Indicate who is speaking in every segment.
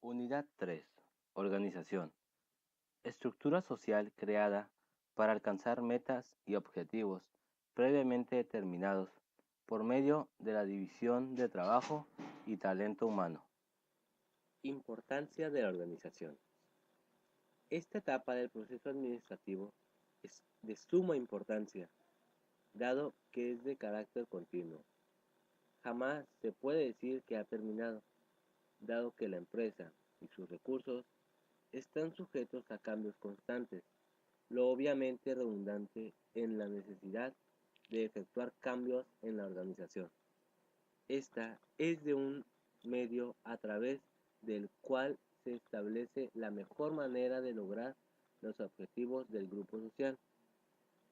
Speaker 1: Unidad 3. Organización. Estructura social creada para alcanzar metas y objetivos previamente determinados por medio de la división de trabajo y talento humano. Importancia de la organización. Esta etapa del proceso administrativo es de suma importancia, dado que es de carácter continuo. Jamás se puede decir que ha terminado, dado que la empresa y sus recursos están sujetos a cambios constantes, lo obviamente redundante en la necesidad de efectuar cambios en la organización. Esta es de un medio a través del cual se establece la mejor manera de lograr los objetivos del grupo social.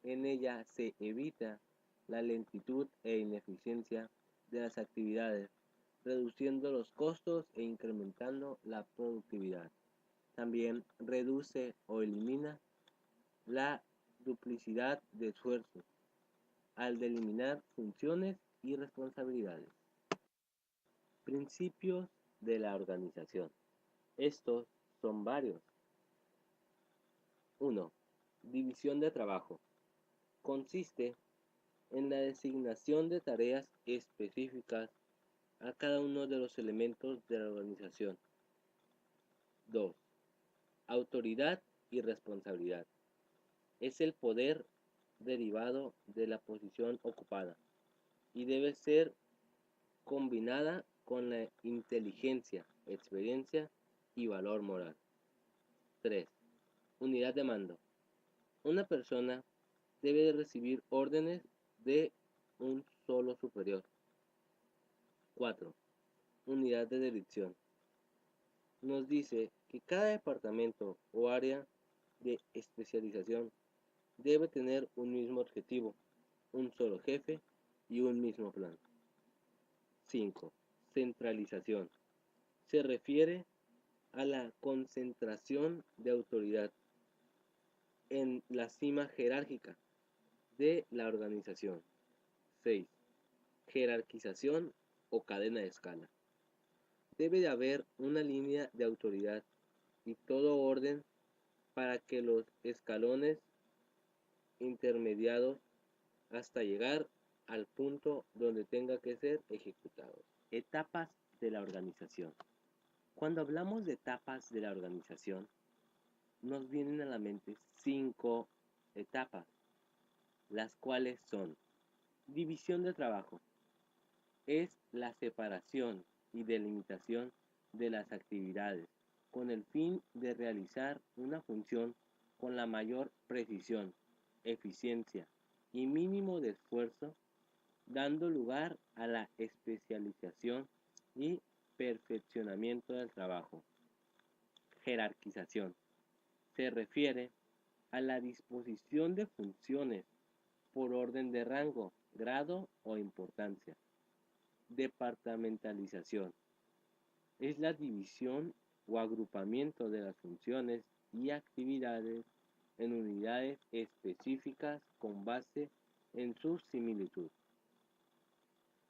Speaker 1: En ella se evita la lentitud e ineficiencia de las actividades, reduciendo los costos e incrementando la productividad. También reduce o elimina la duplicidad de esfuerzos al delimitar funciones y responsabilidades. Principios de la organización. Estos son varios. 1. División de trabajo. Consiste en la designación de tareas específicas a cada uno de los elementos de la organización. 2. Autoridad y responsabilidad. Es el poder derivado de la posición ocupada y debe ser combinada con la inteligencia, experiencia y valor moral. 3. Unidad de mando. Una persona debe recibir órdenes de un solo superior. 4. Unidad de dirección. Nos dice que cada departamento o área de especialización debe tener un mismo objetivo, un solo jefe y un mismo plan. 5. Centralización. Se refiere a la concentración de autoridad en la cima jerárquica de la organización. 6. Jerarquización o cadena de escala. Debe de haber una línea de autoridad y todo orden para que los escalones intermediados hasta llegar al punto donde tenga que ser ejecutados. Etapas de la organización. Cuando hablamos de etapas de la organización, nos vienen a la mente 5 etapas, las cuales son: división de trabajo. Es la separación y delimitación de las actividades con el fin de realizar una función con la mayor precisión, eficiencia y mínimo de esfuerzo, dando lugar a la especialización y perfeccionamiento del trabajo. Jerarquización. Se refiere a la disposición de funciones por orden de rango, grado o importancia. Departamentalización. Es la división o agrupamiento de las funciones y actividades en unidades específicas con base en su similitud.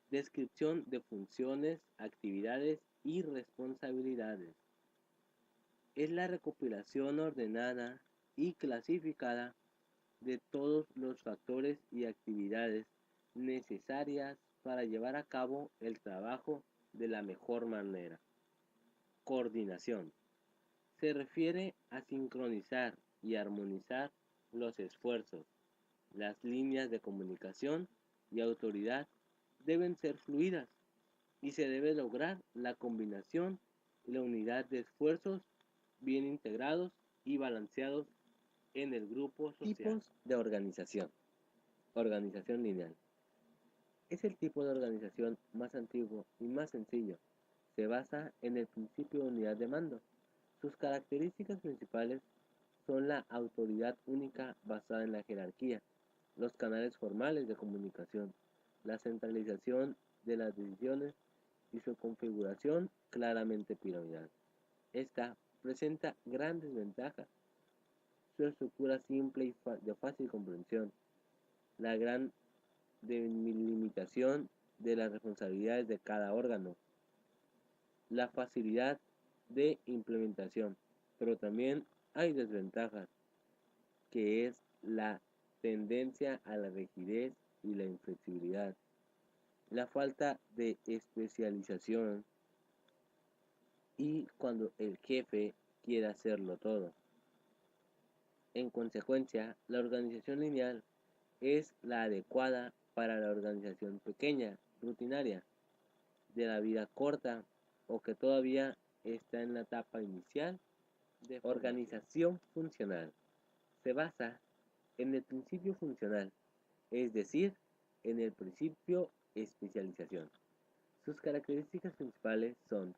Speaker 1: Descripción de funciones, actividades y responsabilidades. Es la recopilación ordenada y clasificada de todos los factores y actividades necesarias para llevar a cabo el trabajo de la mejor manera. Coordinación. Se refiere a sincronizar y armonizar los esfuerzos. Las líneas de comunicación y autoridad deben ser fluidas y se debe lograr la combinación y la unidad de esfuerzos bien integrados y balanceados en el grupo social. Tipos de organización. Organización lineal. Es el tipo de organización más antiguo y más sencillo. Se basa en el principio de unidad de mando. Sus características principales son la autoridad única basada en la jerarquía, los canales formales de comunicación, la centralización de las decisiones y su configuración claramente piramidal. Esta presenta grandes ventajas: su estructura simple y de fácil comprensión, la gran delimitación de las responsabilidades de cada órgano, la facilidad de implementación, pero también hay desventajas, que es la tendencia a la rigidez y la inflexibilidad, la falta de especialización y cuando el jefe quiere hacerlo todo. En consecuencia, la organización lineal es la adecuada para la organización pequeña, rutinaria, de la vida corta o que todavía está en la etapa inicial de organización funcional. Se basa en el principio funcional, es decir, en el principio especialización. Sus características principales son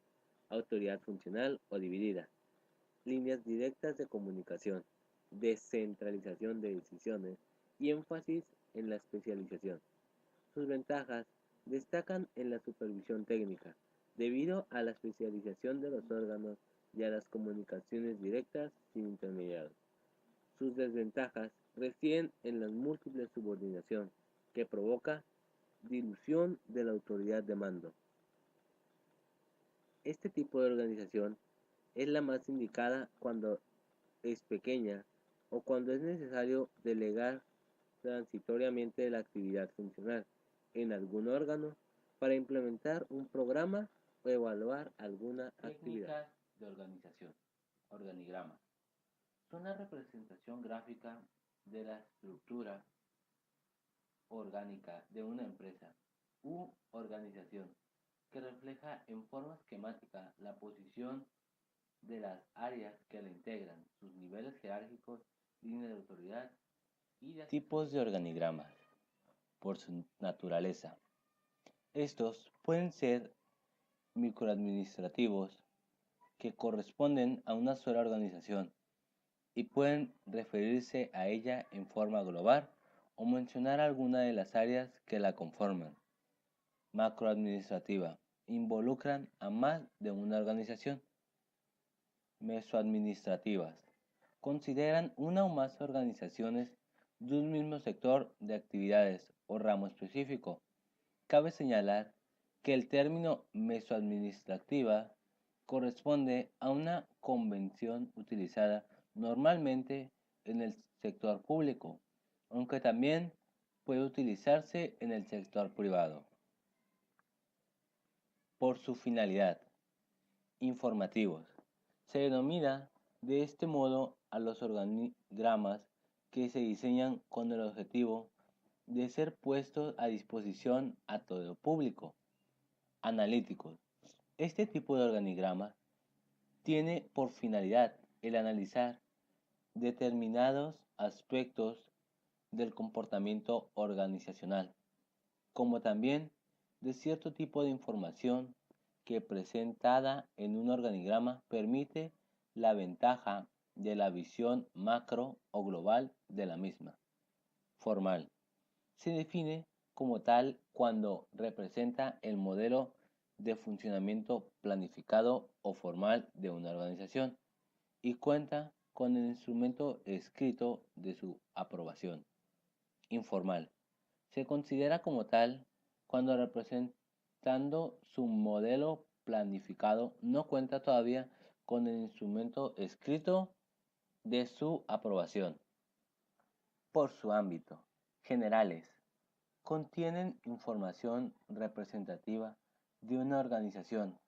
Speaker 1: autoridad funcional o dividida, líneas directas de comunicación, descentralización de decisiones y énfasis en la especialización. Sus ventajas destacan en la supervisión técnica, debido a la especialización de los órganos y a las comunicaciones directas sin intermediarios. Sus desventajas residen en la múltiple subordinación, que provoca dilución de la autoridad de mando. Este tipo de organización es la más indicada cuando es pequeña o cuando es necesario delegar transitoriamente la actividad funcional en algún órgano para implementar un programa o evaluar alguna actividad.
Speaker 2: Técnicas de organización. Organigramas. Son la representación gráfica de la estructura orgánica de una empresa u organización que refleja en forma esquemática la posición de las áreas que la integran, sus niveles jerárquicos, líneas de autoridad y de tipos de organigramas por su naturaleza. Estos pueden ser microadministrativos que corresponden a una sola organización y pueden referirse a ella en forma global o mencionar alguna de las áreas que la conforman. Macroadministrativa. Involucran a más de una organización. Mesoadministrativas. Consideran una o más organizaciones de un mismo sector de actividades o ramo específico. Cabe señalar que el término mesoadministrativa corresponde a una convención utilizada normalmente en el sector público, aunque también puede utilizarse en el sector privado. Por su finalidad, informativos. Se denomina de este modo a los organigramas que se diseñan con el objetivo de ser puestos a disposición a todo público. Analíticos. Este tipo de organigrama tiene por finalidad el analizar determinados aspectos del comportamiento organizacional, como también de cierto tipo de información que presentada en un organigrama permite la ventaja de la visión macro o global de la misma. Formal. Se define como tal cuando representa el modelo de funcionamiento planificado o formal de una organización y cuenta con el instrumento escrito de su aprobación. Informal. Se considera como tal cuando representando su modelo planificado no cuenta todavía con el instrumento escrito de su aprobación. Por su ámbito. Generales. Contienen información representativa de una organización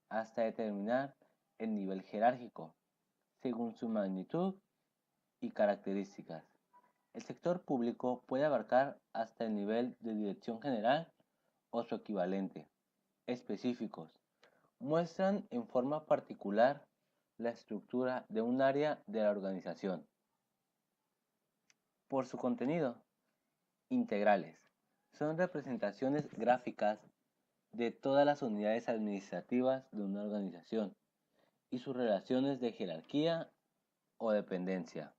Speaker 2: hasta determinar el nivel jerárquico, según su magnitud y características. El sector público puede abarcar hasta el nivel de dirección general o su equivalente. Específicos. Muestran en forma particular la estructura de un área de la organización. Por su contenido. Integrales. Son representaciones gráficas de todas las unidades administrativas de una organización y sus relaciones de jerarquía o dependencia.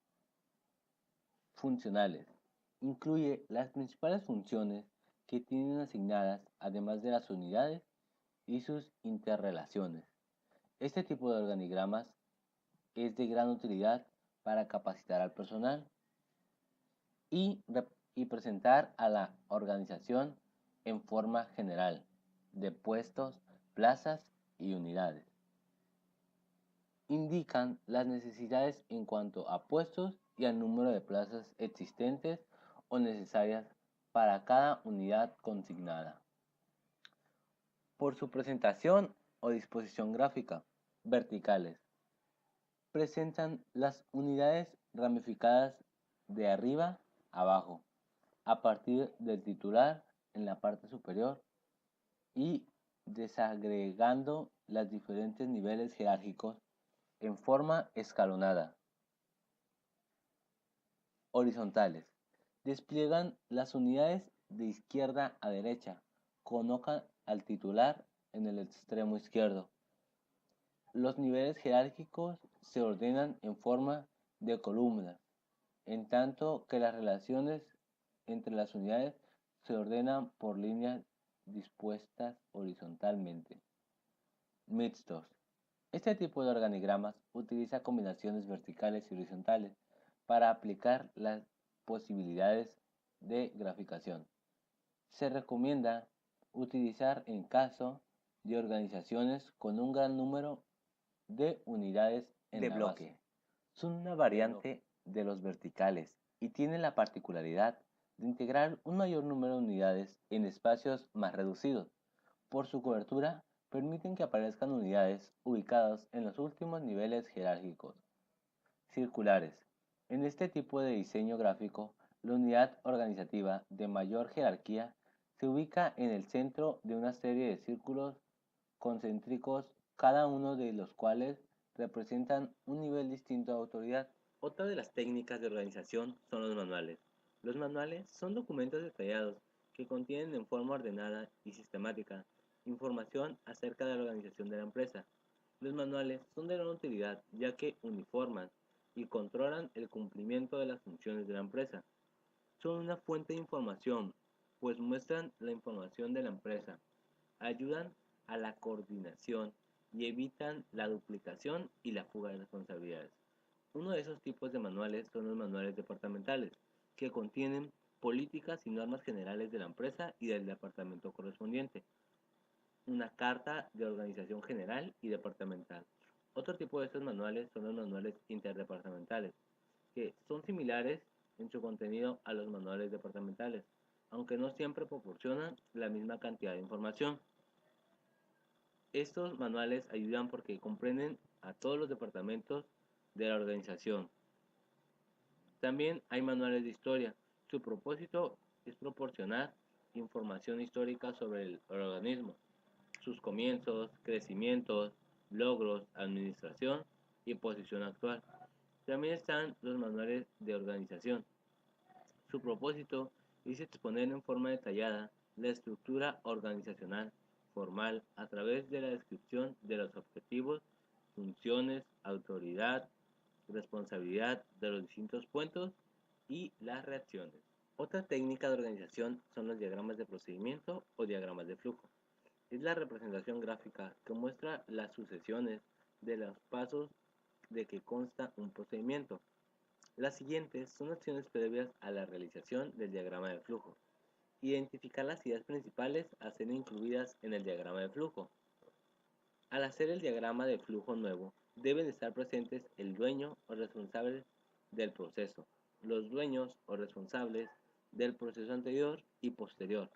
Speaker 2: Funcionales. Incluye las principales funciones que tienen asignadas, además de las unidades y sus interrelaciones. Este tipo de organigramas es de gran utilidad para capacitar al personal y, y presentar a la organización en forma general de puestos, plazas y unidades. indican las necesidades en cuanto a puestos y al número de plazas existentes o necesarias para cada unidad consignada. Por su presentación o disposición gráfica, verticales. Presentan las unidades ramificadas de arriba a abajo, a partir del titular en la parte superior y desagregando los diferentes niveles jerárquicos en forma escalonada. Horizontales. Despliegan las unidades de izquierda a derecha. Colocan al titular en el extremo izquierdo. Los niveles jerárquicos se ordenan en forma de columnas, en tanto que las relaciones entre las unidades se ordenan por líneas dispuestas horizontalmente. Mixtos. Este tipo de organigramas utiliza combinaciones verticales y horizontales para aplicar las posibilidades de graficación. Se recomienda utilizar en caso de organizaciones con un gran número de unidades en la bloque. Son una variante de los verticales y tienen la particularidad de integrar un mayor número de unidades en espacios más reducidos. Por su cobertura, permiten que aparezcan unidades ubicadas en los últimos niveles jerárquicos. Circulares. En este tipo de diseño gráfico, la unidad organizativa de mayor jerarquía se ubica en el centro de una serie de círculos concéntricos, cada uno de los cuales representan un nivel distinto de autoridad. Otra de las técnicas de organización son los manuales. Los manuales son documentos detallados que contienen en forma ordenada y sistemática información acerca de la organización de la empresa. Los manuales son de gran utilidad ya que uniforman y controlan el cumplimiento de las funciones de la empresa. Son una fuente de información, pues muestran la información de la empresa, ayudan a la coordinación y evitan la duplicación y la fuga de responsabilidades. Uno de esos tipos de manuales son los manuales departamentales, que contienen políticas y normas generales de la empresa y del departamento correspondiente. Una carta de organización general y departamental. Otro tipo de estos manuales son los manuales interdepartamentales, que son similares en su contenido a los manuales departamentales, aunque no siempre proporcionan la misma cantidad de información. Estos manuales ayudan porque comprenden a todos los departamentos de la organización. También hay manuales de historia. Su propósito es proporcionar información histórica sobre el organismo, sus comienzos, crecimientos, logros, administración y posición actual. También están los manuales de organización. Su propósito es exponer en forma detallada la estructura organizacional formal a través de la descripción de los objetivos, funciones, autoridad, responsabilidad de los distintos puntos y las reacciones. Otra técnica de organización son los diagramas de procedimiento o diagramas de flujo. Es la representación gráfica que muestra las sucesiones de los pasos de que consta un procedimiento. Las siguientes son acciones previas a la realización del diagrama de flujo. Identificar las ideas principales a ser incluidas en el diagrama de flujo. Al hacer el diagrama de flujo nuevo, deben estar presentes el dueño o responsable del proceso, los dueños o responsables del proceso anterior y posterior,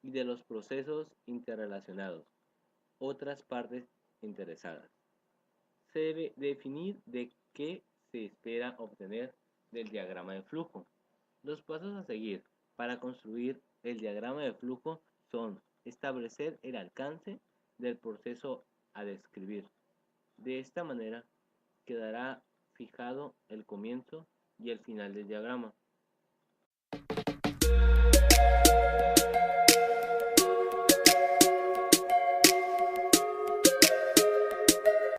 Speaker 2: y de los procesos interrelacionados, otras partes interesadas. Se debe definir de qué se espera obtener del diagrama de flujo. Los pasos a seguir para construir el diagrama de flujo son establecer el alcance del proceso a describir. De esta manera quedará fijado el comienzo y el final del diagrama.